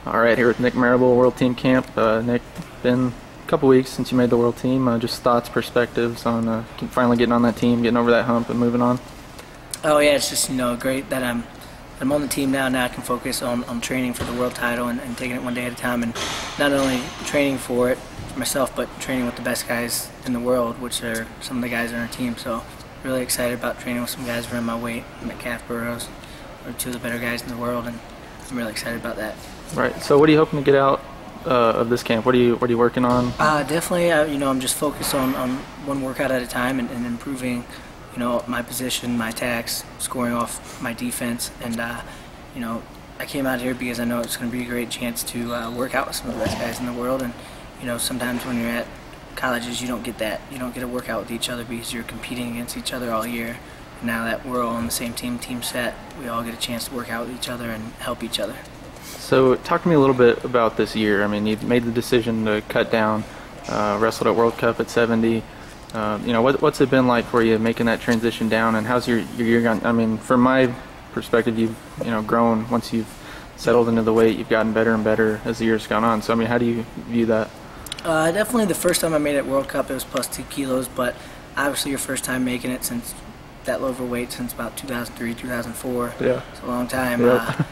All right, here with Nick Marable, World Team Camp. Nick, been a couple weeks since you made the World Team. Just thoughts, perspectives on finally getting on that team, getting over that hump, and moving on. Oh yeah, it's just great that I'm on the team now. Now I can focus on training for the world title and taking it one day at a time, and not only training for it for myself, but training with the best guys in the world, which are some of the guys on our team. So really excited about training with some guys around my weight. Metcalf, Burrows, are two of the better guys in the world, and I'm really excited about that. Right. So what are you hoping to get out of this camp? What are you working on? Definitely, I'm just focused on one workout at a time and improving, my position, my attacks, scoring off my defense, and I came out here because I know it's going to be a great chance to work out with some of the best guys in the world. And sometimes when you're at colleges, you don't get that. You don't get to work out with each other because you're competing against each other all year. And now that we're all on the same team set, we all get a chance to work out with each other and help each other. So talk to me a little bit about this year. I mean, you made the decision to cut down, wrestled at World Cup at 70. What's it been like for you making that transition down, and how's your year gone? I mean, from my perspective, you've grown. Once you've settled into the weight, you've gotten better and better as the year's gone on. So I mean, how do you view that? Definitely the first time I made it at World Cup, it was plus 2 kilos, but obviously your first time making it since that low overweight since about 2003, 2004. Yeah. It's a long time. Yep.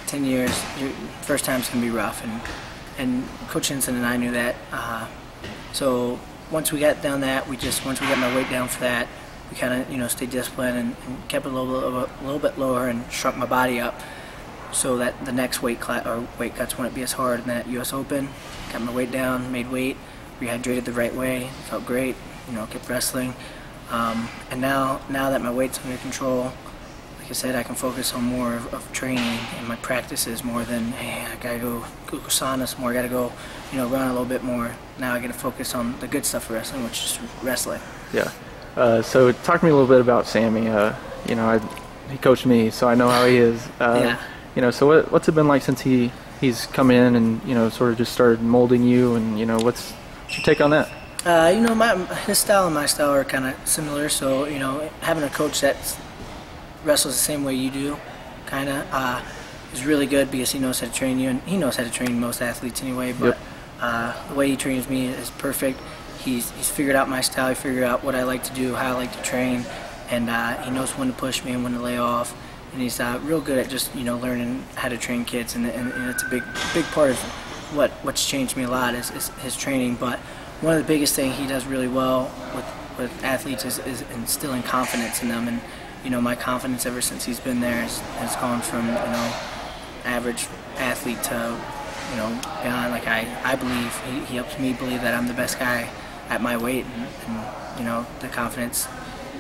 10 years, your first time's going to be rough, and Coach Henson and I knew that. So once we got down that, once we got my weight down for that, we kind of stayed disciplined and kept it a little bit lower and shrunk my body up so that the next weight cuts wouldn't be as hard. And then at U.S. Open, got my weight down, made weight, rehydrated the right way, felt great, kept wrestling. And now that my weight's under control, like I said, I can focus on more of training and my practices more than, hey, I gotta go sauna some more, I gotta go, run a little bit more. Now I gotta focus on the good stuff for wrestling, which is wrestling. Yeah. So talk to me a little bit about Sammy. He coached me, so I know how he is. Yeah. So what's it been like since he's come in and sort of just started molding you, and what's your take on that? His style and my style are kind of similar. So having a coach that wrestles the same way you do, kind of, is really good because he knows how to train you, and he knows how to train most athletes anyway. But the way he trains me is perfect. He's figured out my style. He figured out what I like to do, how I like to train, and he knows when to push me and when to lay off. And he's real good at just learning how to train kids, and it's a big part of what's changed me a lot is his training. But one of the biggest things he does really well with athletes is instilling confidence in them. And my confidence ever since he's been there has gone from average athlete to beyond. Like I believe he helps me believe that I'm the best guy at my weight, and the confidence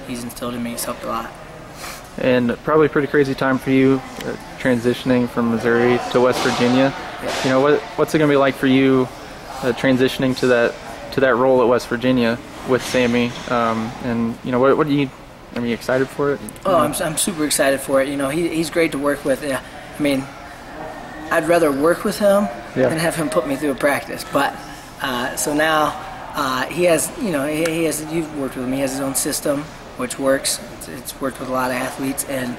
he's instilled in me has helped a lot. And probably a pretty crazy time for you, transitioning from Missouri to West Virginia. Yeah. What's it going to be like for you transitioning to that role at West Virginia with Sammy? What do you? Are you excited for it? Oh, I'm super excited for it. He's great to work with. I mean, I'd rather work with him than have him put me through a practice. But so now he has, you've worked with him. He has his own system, which works. It's worked with a lot of athletes, and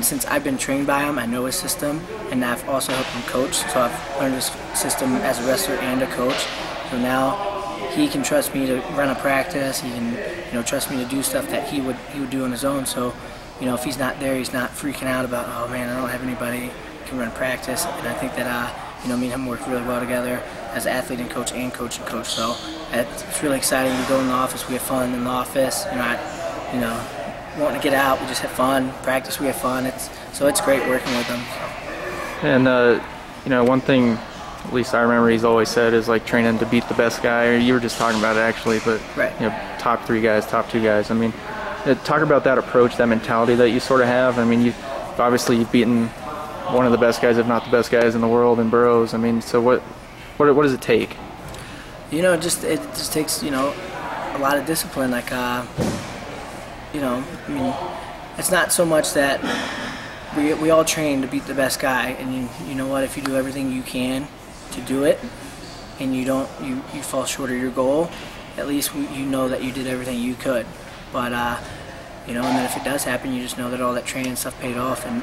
since I've been trained by him, I know his system, and I've also helped him coach. So I've learned his system as a wrestler and a coach. So now he can trust me to run a practice. He can, trust me to do stuff that he would do on his own. So, if he's not there, he's not freaking out about, oh man, I don't have anybody who can run practice. And I think that, me and him work really well together as athlete and coach and coach and coach. So it's really exciting. We go in the office, we have fun in the office. Wanting to get out, we just have fun. Practice, we have fun. It's great working with him. And one thing, at least I remember he's always said, is like training to beat the best guy. Or you were just talking about it actually, but right. Top 3 guys, top 2 guys. I mean, talk about that approach, that mentality that you sort of have. I mean, you've beaten one of the best guys, if not the best guys in the world, in Burrows. I mean, so what does it take? It just takes a lot of discipline. Like it's not so much that we all train to beat the best guy, and you know what, if you do everything you can to do it, and you fall short of your goal, at least you know that you did everything you could. But and then if it does happen, you just know that all that training stuff paid off, and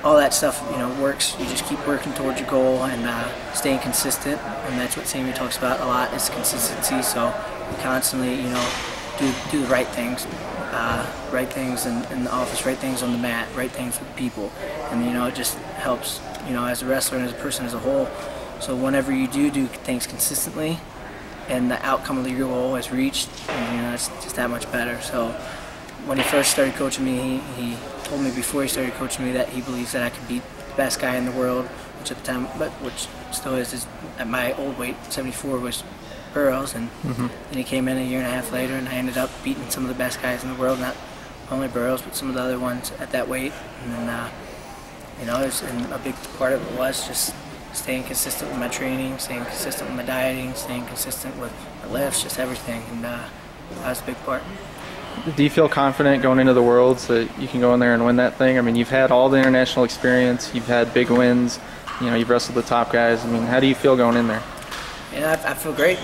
all that stuff, works. You just keep working towards your goal and staying consistent, and that's what Sammy talks about a lot, is consistency. So you constantly, do the right things in the office, right things on the mat, right things with people, and it just helps, as a wrestler and as a person as a whole. So whenever you do things consistently, and the outcome of your goal is reached, and it's just that much better. So when he first started coaching me, he told me before he started coaching me that he believes that I could beat the best guy in the world, which at the time, which still is at my old weight, 74, was Burroughs, and then he came in a year and a half later, and I ended up beating some of the best guys in the world, not only Burroughs, but some of the other ones at that weight. And then, and a big part of it was just staying consistent with my training, staying consistent with my dieting, staying consistent with my lifts, just everything, and that was a big part. Do you feel confident going into the Worlds that you can go in there and win that thing? I mean, you've had all the international experience, you've had big wins, you've wrestled the top guys. I mean, how do you feel going in there? Yeah, I feel great.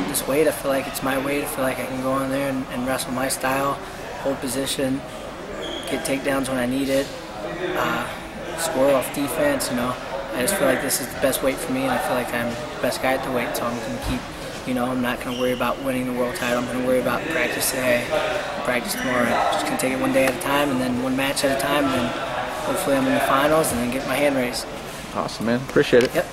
This weight, I feel like it's my weight. I feel like I can go in there and wrestle my style, hold position, get takedowns when I need it, score off defense. I just feel like this is the best weight for me, and I feel like I'm the best guy at the weight, so I'm going to keep. I'm not going to worry about winning the world title. I'm going to worry about practice today, practice tomorrow. I'm just going to take it one day at a time, and then one match at a time, and then hopefully I'm in the finals, and then get my hand raised. Awesome, man. Appreciate it. Yep.